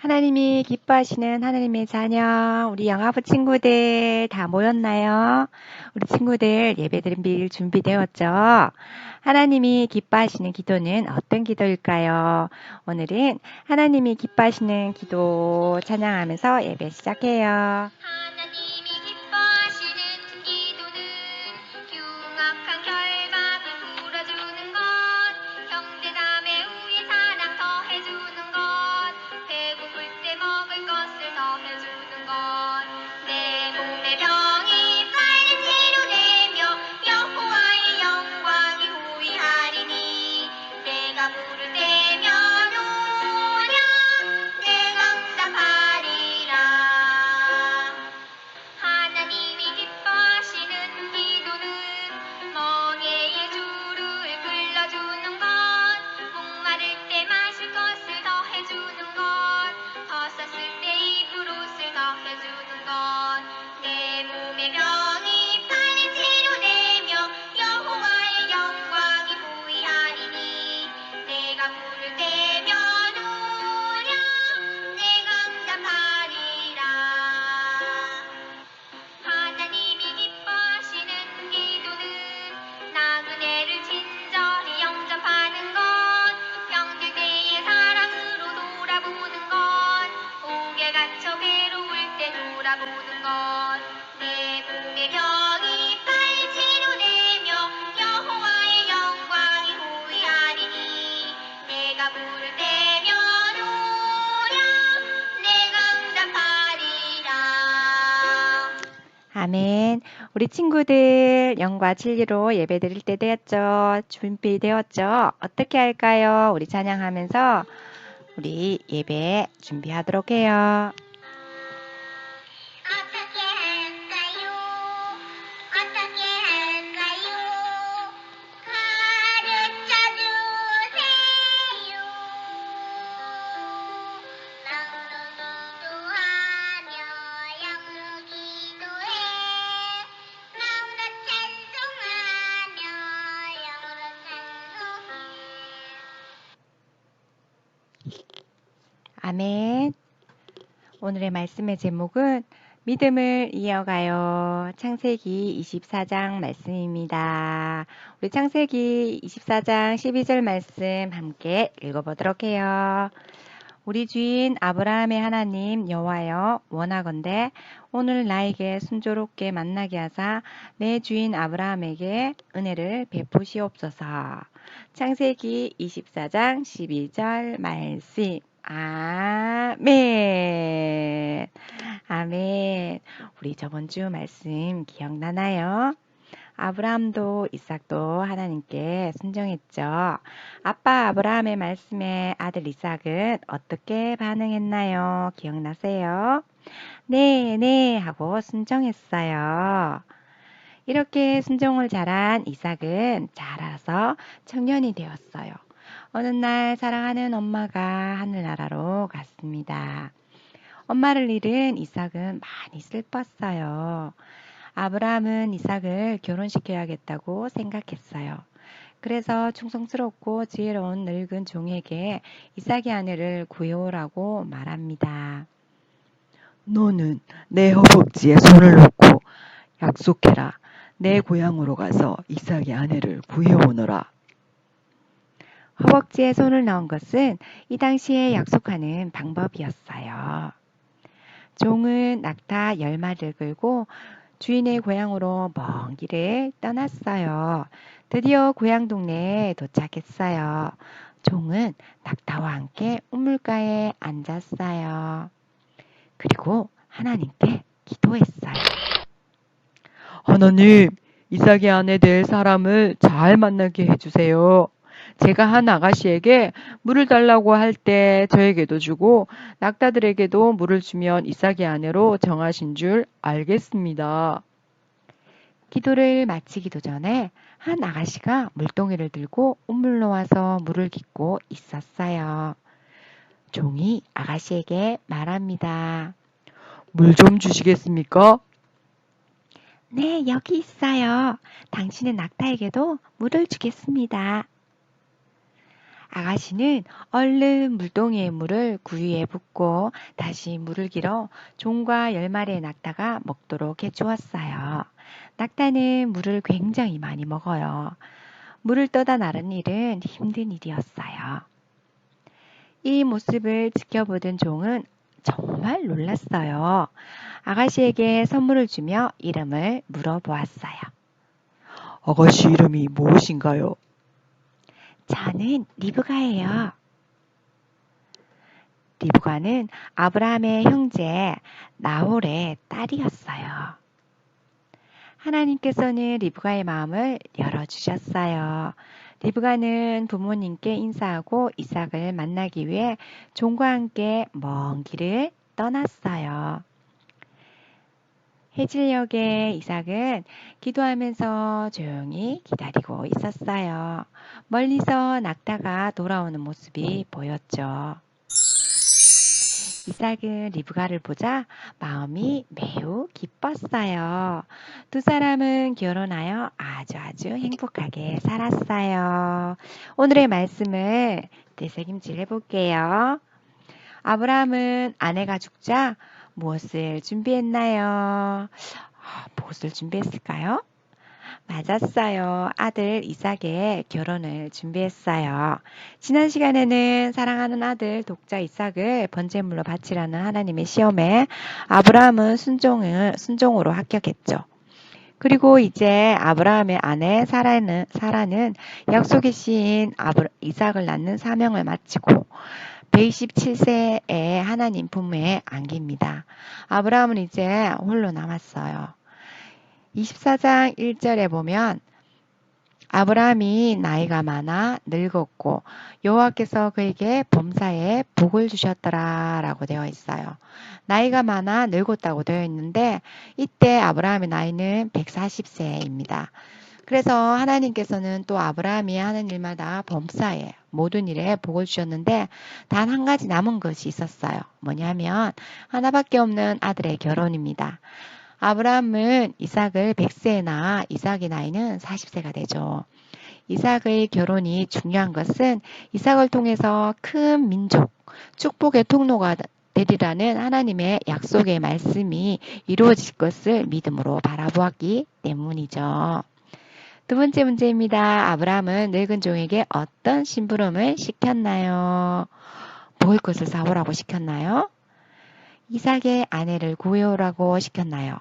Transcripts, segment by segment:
하나님이 기뻐하시는 하나님의 자녀, 우리 영화부 친구들 다 모였나요? 우리 친구들 예배드릴 준비되었죠? 하나님이 기뻐하시는 기도는 어떤 기도일까요? 오늘은 하나님이 기뻐하시는 기도 찬양하면서 예배 시작해요. 하나님이 기뻐하시는 기도는 흉악한 결박을 풀어주는 것, 형제자매 우리 사랑 더해주는 것, 배고플 때 먹을 것을 더해주는 것, 내 몸의 병이 빨리 치료되며 여호와의 영광이 후이하리니, 내가 부를 때면 오랴 내가 응답하리라. 하나님이 기뻐하시는 기도는 멍에의 줄을 끌어주는 것, 목마를 때 마실 것을 더해주는 것, 벗었을 때 입을 옷을 더해주는 것, 내 몸의 병이 빨리 치료되며 여호와의 영광이 후이하리니, 내가 부를 때면 오랴 내가 응답하리라. 하나님이 기뻐하시는 기도는 나그네를 친절히 영접하는 것, 병들 때의 사랑으로 돌아보는 것, 옥에 갇혀 괴로울 때 돌아보는 것, 내 몸의 병이 빨리 치료되며 여호와의 영광이 후이하리니, 내가 부를 때면 오랴 내가 응답하리라. 아멘. 우리 친구들 영과 진리로 예배 드릴 때 되었죠? 준비되었죠? 어떻게 할까요? 우리 찬양하면서 우리 예배 준비하도록 해요. 어떻게 할까요? 어떻게 할까요? 가르쳐 주세요. 마음으로 기도하며 영으로 기도해. 마음으로 찬송하며 영으로 찬송해. 아멘. 오늘의 말씀의 제목은 믿음을 이어가요. 창세기 24장 말씀입니다. 우리 창세기 24장 12절 말씀 함께 읽어보도록 해요. 우리 주인 아브라함의 하나님 여호와여, 원하건대 오늘 나에게 순조롭게 만나게 하사 내 주인 아브라함에게 은혜를 베푸시옵소서. 창세기 24장 12절 말씀. 아멘. 아멘. 우리 저번 주 말씀 기억나나요? 아브라함도 이삭도 하나님께 순종했죠. 아빠 아브라함의 말씀에 아들 이삭은 어떻게 반응했나요? 기억나세요? 네, 네 하고 순종했어요. 이렇게 순종을 잘한 이삭은 자라서 청년이 되었어요. 어느 날 사랑하는 엄마가 하늘나라로 갔습니다. 엄마를 잃은 이삭은 많이 슬펐어요. 아브라함은 이삭을 결혼시켜야겠다고 생각했어요. 그래서 충성스럽고 지혜로운 늙은 종에게 이삭의 아내를 구해오라고 말합니다. 너는 내 허벅지에 손을 놓고 약속해라. 내 고향으로 가서 이삭의 아내를 구해오너라. 허벅지에 손을 넣은 것은 이 당시에 약속하는 방법이었어요. 종은 낙타 10마리를 끌고 주인의 고향으로 먼 길을 떠났어요. 드디어 고향 동네에 도착했어요. 종은 낙타와 함께 우물가에 앉았어요. 그리고 하나님께 기도했어요. 하나님, 이삭의 아내 될 사람을 잘 만나게 해주세요. 제가 한 아가씨에게 물을 달라고 할 때 저에게도 주고 낙타들에게도 물을 주면 이삭의 아내로 정하신 줄 알겠습니다. 기도를 마치기도 전에 한 아가씨가 물동이를 들고 우물로 와서 물을 깃고 있었어요. 종이 아가씨에게 말합니다. 물 좀 주시겠습니까? 네, 여기 있어요. 당신의 낙타에게도 물을 주겠습니다. 아가씨는 얼른 물동이의 물을 구유에 붓고 다시 물을 길어 종과 10마리의 낙타가 먹도록 해주었어요. 낙타는 물을 굉장히 많이 먹어요. 물을 떠다 나르는 일은 힘든 일이었어요. 이 모습을 지켜보던 종은 정말 놀랐어요. 아가씨에게 선물을 주며 이름을 물어보았어요. 아가씨 이름이 무엇인가요? 저는 리브가예요. 리브가는 아브라함의 형제 나홀의 딸이었어요. 하나님께서는 리브가의 마음을 열어주셨어요. 리브가는 부모님께 인사하고 이삭을 만나기 위해 종과 함께 먼 길을 떠났어요. 해질녘에 이삭은 기도하면서 조용히 기다리고 있었어요. 멀리서 낙타가 돌아오는 모습이 보였죠. 이삭은 리브가를 보자 마음이 매우 기뻤어요. 두 사람은 결혼하여 아주 행복하게 살았어요. 오늘의 말씀을 되새김질 해볼게요. 아브라함은 아내가 죽자 무엇을 준비했나요? 무엇을 준비했을까요? 맞았어요. 아들 이삭의 결혼을 준비했어요. 지난 시간에는 사랑하는 아들 독자 이삭을 번제물로 바치라는 하나님의 시험에 아브라함은 순종으로 합격했죠. 그리고 이제 아브라함의 아내 사라는 약속의 시인 이삭을 낳는 사명을 마치고 127세에 하나님 품에 안깁니다. 아브라함은 이제 홀로 남았어요. 24장 1절에 보면 아브라함이 나이가 많아 늙었고 여호와께서 그에게 범사에 복을 주셨더라 라고 되어 있어요. 나이가 많아 늙었다고 되어 있는데 이때 아브라함의 나이는 140세입니다. 그래서 하나님께서는 또 아브라함이 하는 일마다 범사에 모든 일에 복을 주셨는데 단 한 가지 남은 것이 있었어요. 뭐냐면 하나밖에 없는 아들의 결혼입니다. 아브라함은 이삭을 100세에 낳아 이삭의 나이는 40세가 되죠. 이삭의 결혼이 중요한 것은 이삭을 통해서 큰 민족, 축복의 통로가 되리라는 하나님의 약속의 말씀이 이루어질 것을 믿음으로 바라보았기 때문이죠. 두 번째 문제입니다. 아브라함은 늙은 종에게 어떤 심부름을 시켰나요? 먹을 것을 사오라고 시켰나요? 이삭의 아내를 구해오라고 시켰나요?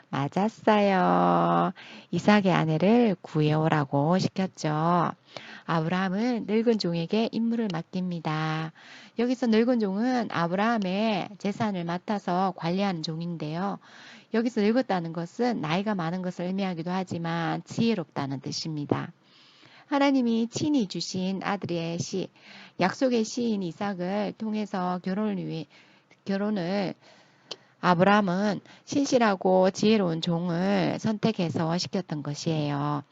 맞았어요. 이삭의 아내를 구해오라고 시켰죠. 아브라함은 늙은 종에게 임무를 맡깁니다. 여기서 늙은 종은 아브라함의 재산을 맡아서 관리하는 종인데요. 여기서 늙었다는 것은 나이가 많은 것을 의미하기도 하지만 지혜롭다는 뜻입니다. 하나님이 친히 주신 아들의 약속의 시인 이삭을 통해서 결혼을 아브라함은 신실하고 지혜로운 종을 선택해서 시켰던 것이에요.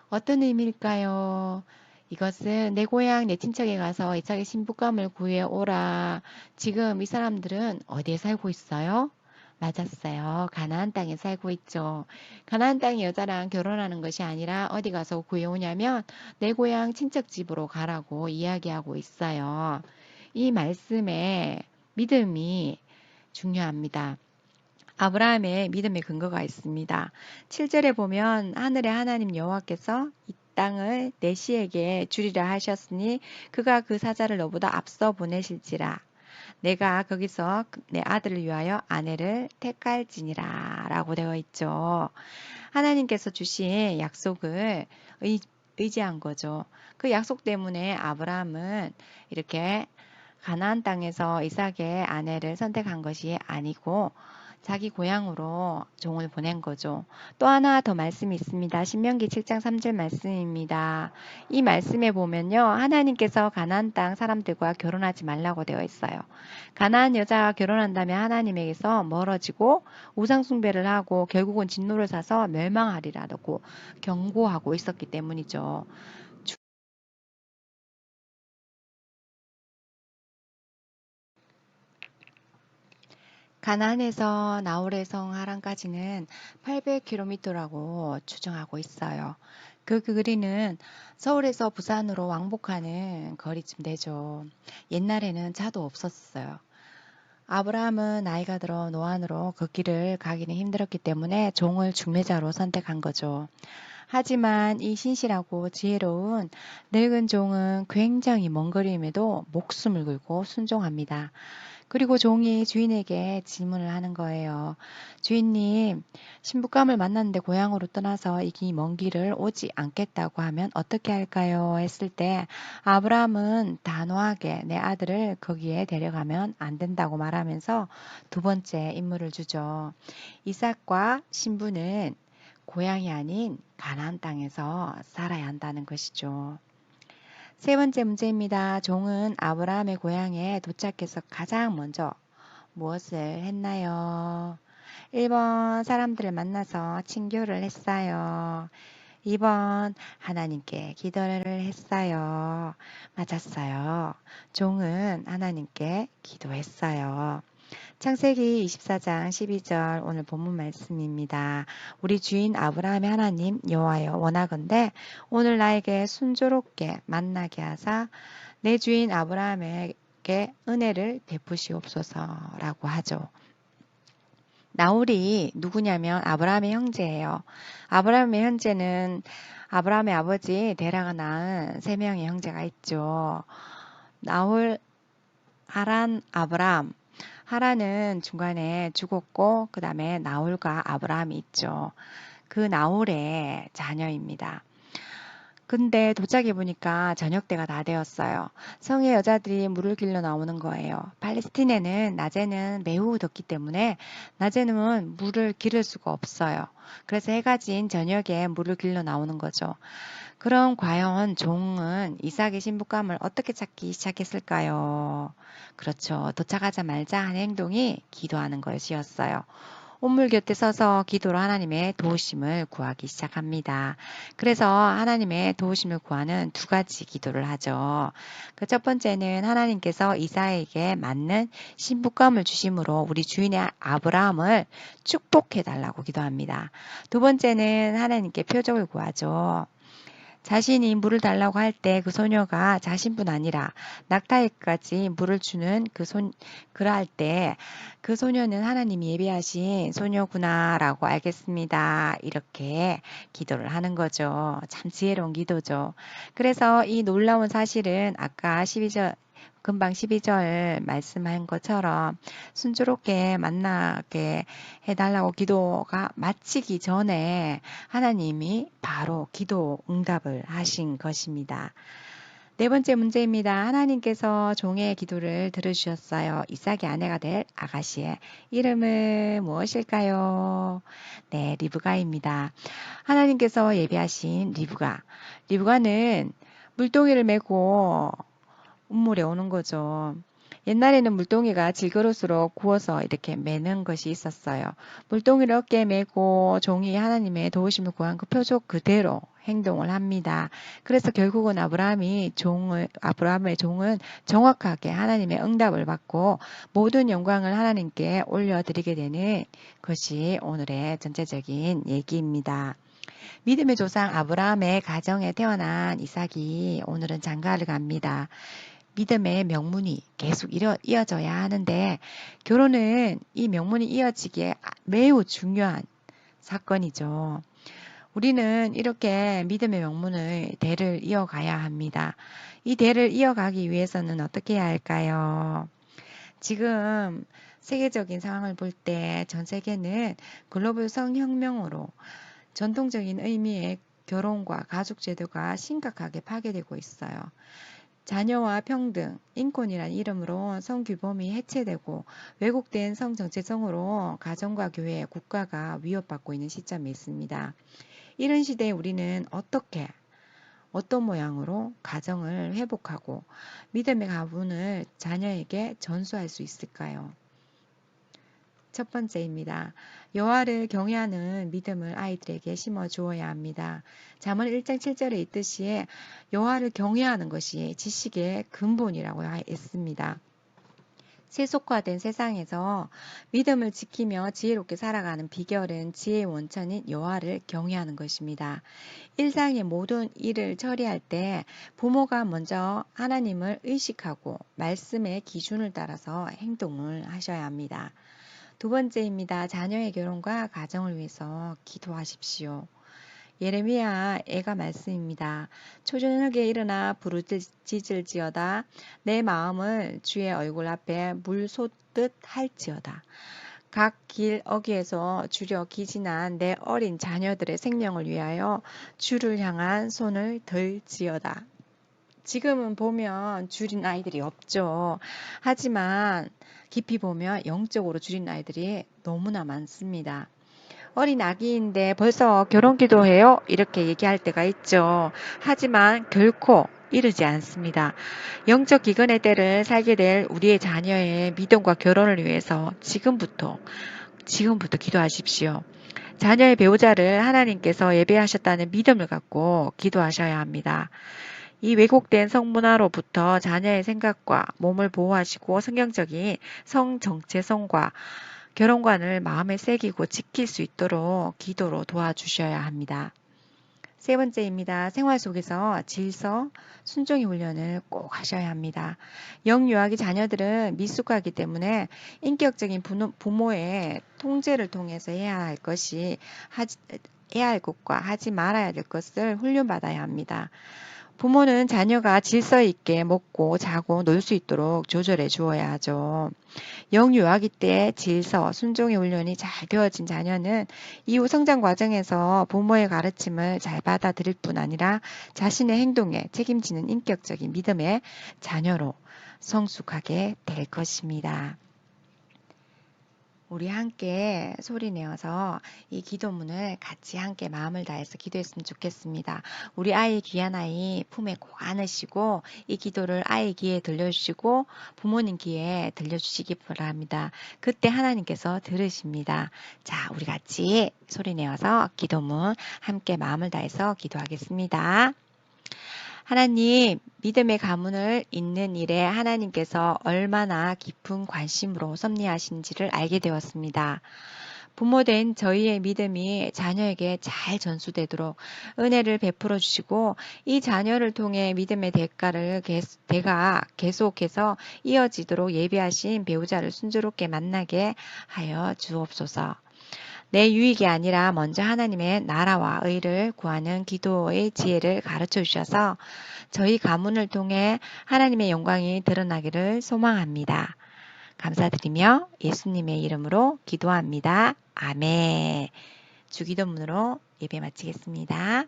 어떤 의미일까요? 이것은 내 고향 내 친척에 가서 이삭의 신부감을 구해 오라. 지금 이 사람들은 어디에 살고 있어요? 맞았어요. 가나안 땅에 살고 있죠. 가나안 땅의 여자랑 결혼하는 것이 아니라 어디 가서 구해오냐면 내 고향 친척 집으로 가라고 이야기하고 있어요. 이 말씀에 믿음이 중요합니다. 아브라함의 믿음의 근거가 있습니다. 7절에 보면 하늘의 하나님 여호와께서 이 땅을 내 씨에게 주리라 하셨으니 그가 그 사자를 너보다 앞서 보내실지라 내가 거기서 내 아들을 위하여 아내를 택할지니라 라고 되어 있죠. 하나님께서 주신 약속을 의지한 거죠. 그 약속 때문에 아브라함은 이렇게 가나안 땅에서 이삭의 아내를 선택한 것이 아니고 자기 고향으로 종을 보낸 거죠. 또 하나 더 말씀이 있습니다. 신명기 7장 3절 말씀입니다. 이 말씀에 보면요. 하나님께서 가나안 땅 사람들과 결혼하지 말라고 되어 있어요. 가나안 여자가 결혼한다면 하나님에게서 멀어지고 우상 숭배를 하고 결국은 진노를 사서 멸망하리라고 경고하고 있었기 때문이죠. 가나안에서 나홀의 성 하란까지는 800km라고 추정하고 있어요. 그 그리는 서울에서 부산으로 왕복하는 거리쯤 되죠. 옛날에는 차도 없었어요. 아브라함은 나이가 들어 노안으로 그 길을 가기는 힘들었기 때문에 종을 중매자로 선택한 거죠. 하지만 이 신실하고 지혜로운 늙은 종은 굉장히 먼 거리임에도 목숨을 걸고 순종합니다. 그리고 종이 주인에게 질문을 하는 거예요. 주인님, 신부감을 만났는데 고향으로 떠나서 이 먼 길을 오지 않겠다고 하면 어떻게 할까요? 했을 때 아브라함은 단호하게 내 아들을 거기에 데려가면 안 된다고 말하면서 두 번째 임무를 주죠. 이삭과 신부는 고향이 아닌 가나안 땅에서 살아야 한다는 것이죠. 세 번째 문제입니다. 종은 아브라함의 고향에 도착해서 가장 먼저 무엇을 했나요? 1번 사람들을 만나서 친교를 했어요. 2번 하나님께 기도를 했어요. 맞았어요. 종은 하나님께 기도했어요. 창세기 24장 12절 오늘 본문 말씀입니다. 우리 주인 아브라함의 하나님 여호와여 원하건대 오늘 나에게 순조롭게 만나게 하사 내 주인 아브라함에게 은혜를 베푸시옵소서라고 하죠. 나홀이 누구냐면 아브라함의 형제예요. 아브라함의 형제는 아브라함의 아버지 데라가 낳은 세 명의 형제가 있죠. 나홀, 하란, 아브람. 하란은 중간에 죽었고 그 다음에 나홀과 아브라함이 있죠. 그 나홀의 자녀입니다. 근데 도착해 보니까 저녁 때가 다 되었어요. 성의 여자들이 물을 길러 나오는 거예요. 팔레스틴에는 낮에는 매우 덥기 때문에 낮에는 물을 기를 수가 없어요. 그래서 해가 진 저녁에 물을 길러 나오는 거죠. 그럼 과연 종은 이삭의 신부감을 어떻게 찾기 시작했을까요? 그렇죠. 도착하자마자 한 행동이 기도하는 것이었어요. 온물 곁에 서서 기도로 하나님의 도우심을 구하기 시작합니다. 그래서 하나님의 도우심을 구하는 두 가지 기도를 하죠. 그 첫 번째는 하나님께서 이삭에게 맞는 신부감을 주심으로 우리 주인의 아브라함을 축복해 달라고 기도합니다. 두 번째는 하나님께 표적을 구하죠. 자신이 물을 달라고 할 때 그 소녀가 자신뿐 아니라 낙타에까지 물을 주는 그럴 때 그 소녀는 하나님이 예비하신 소녀구나라고 알겠습니다. 이렇게 기도를 하는 거죠. 참 지혜로운 기도죠. 그래서 이 놀라운 사실은 아까 12절 금방 12절 말씀한 것처럼 순조롭게 만나게 해달라고 기도가 마치기 전에 하나님이 바로 기도 응답을 하신 것입니다. 네 번째 문제입니다. 하나님께서 종의 기도를 들으셨어요. 이삭의 아내가 될 아가씨의 이름은 무엇일까요? 네, 리브가입니다. 하나님께서 예비하신 리브가. 리브가는 물동이를 메고 운물에 오는 거죠. 옛날에는 물동이가 질그릇으로 구워서 이렇게 매는 것이 있었어요. 물동이를 어깨에 메고 종이 하나님의 도우심을 구한 그 표적 그대로 행동을 합니다. 그래서 결국은 아브라함의 종은 정확하게 하나님의 응답을 받고 모든 영광을 하나님께 올려드리게 되는 것이 오늘의 전체적인 얘기입니다. 믿음의 조상 아브라함의 가정에 태어난 이삭이 오늘은 장가를 갑니다. 믿음의 명문이 계속 이어져야 하는데 결혼은 이 명문이 이어지기에 매우 중요한 사건이죠. 우리는 이렇게 믿음의 명문의 대를 이어가야 합니다. 이 대를 이어가기 위해서는 어떻게 해야 할까요? 지금 세계적인 상황을 볼 때 전 세계는 글로벌 성혁명으로 전통적인 의미의 결혼과 가족 제도가 심각하게 파괴되고 있어요. 자녀와 평등, 인권이란 이름으로 성규범이 해체되고 왜곡된 성정체성으로 가정과 교회, 국가가 위협받고 있는 시점에 있습니다. 이런 시대에 우리는 어떤 모양으로 가정을 회복하고 믿음의 가문을 자녀에게 전수할 수 있을까요? 첫 번째입니다. 여호와를 경외하는 믿음을 아이들에게 심어 주어야 합니다. 잠언 1장 7절에 있듯이 여호와를 경외하는 것이 지식의 근본이라고 했습니다. 세속화된 세상에서 믿음을 지키며 지혜롭게 살아가는 비결은 지혜의 원천인 여호와를 경외하는 것입니다. 일상의 모든 일을 처리할 때 부모가 먼저 하나님을 의식하고 말씀의 기준을 따라서 행동을 하셔야 합니다. 두 번째입니다. 자녀의 결혼과 가정을 위해서 기도하십시오. 예레미야 애가 말씀입니다. 초저녁에 일어나 부르짖을지어다 내 마음을 주의 얼굴 앞에 물 솟듯 할지어다. 각 길 어귀에서 주려 기진한 내 어린 자녀들의 생명을 위하여 주를 향한 손을 들지어다. 지금은 보면 줄인 아이들이 없죠. 하지만 깊이 보면 영적으로 줄인 아이들이 너무나 많습니다. 어린 아기인데 벌써 결혼 기도해요? 이렇게 얘기할 때가 있죠. 하지만 결코 이르지 않습니다. 영적 기근의 때를 살게 될 우리의 자녀의 믿음과 결혼을 위해서 지금부터 기도하십시오. 자녀의 배우자를 하나님께서 예배하셨다는 믿음을 갖고 기도하셔야 합니다. 이 왜곡된 성문화로부터 자녀의 생각과 몸을 보호하시고 성경적인 성 정체성과 결혼관을 마음에 새기고 지킬 수 있도록 기도로 도와주셔야 합니다. 세 번째입니다. 생활 속에서 질서, 순종의 훈련을 꼭 하셔야 합니다. 영유아기 자녀들은 미숙하기 때문에 인격적인 부모의 통제를 통해서 해야 할 것과 하지 말아야 될 것을 훈련받아야 합니다. 부모는 자녀가 질서 있게 먹고 자고 놀 수 있도록 조절해 주어야 하죠. 영유아기 때 질서, 순종의 훈련이 잘 되어진 자녀는 이후 성장 과정에서 부모의 가르침을 잘 받아들일 뿐 아니라 자신의 행동에 책임지는 인격적인 믿음의 자녀로 성숙하게 될 것입니다. 우리 함께 소리 내어서 이 기도문을 같이 함께 마음을 다해서 기도했으면 좋겠습니다. 우리 아이 귀한 아이 품에 꼭 안으시고 이 기도를 아이 귀에 들려주시고 부모님 귀에 들려주시기 바랍니다. 그때 하나님께서 들으십니다. 자, 우리 같이 소리 내어서 기도문 함께 마음을 다해서 기도하겠습니다. 하나님, 믿음의 가문을 잇는 일에 하나님께서 얼마나 깊은 관심으로 섭리하신지를 알게 되었습니다. 부모된 저희의 믿음이 자녀에게 잘 전수되도록 은혜를 베풀어 주시고 이 자녀를 통해 믿음의 대가 계속해서 이어지도록 예비하신 배우자를 순조롭게 만나게 하여 주옵소서. 내 유익이 아니라 먼저 하나님의 나라와 의를 구하는 기도의 지혜를 가르쳐 주셔서 저희 가문을 통해 하나님의 영광이 드러나기를 소망합니다. 감사드리며 예수님의 이름으로 기도합니다. 아멘. 주기도문으로 예배 마치겠습니다.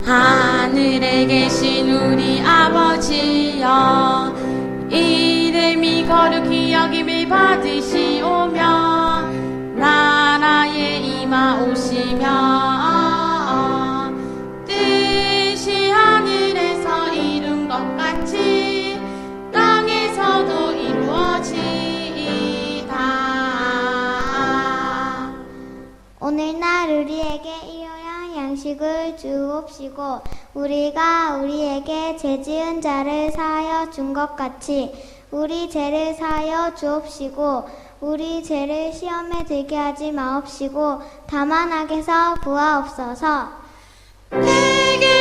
하늘에 계신 우리 아버지여, 이름이 거룩히 여김을 받으시오며 나라에 임하오시며 뜻이 하늘에서 이룬 것 같이 땅에서도 이루어지이다. 오늘날 우리에게 일용할 양식을 주옵시고 우리가 우리에게 죄지은 자를 사하여 준 것 같이 우리 죄를 사하여 주옵시고 우리 죄를 시험에 들게 하지 마옵시고 다만 악에서 구하옵소서. 내게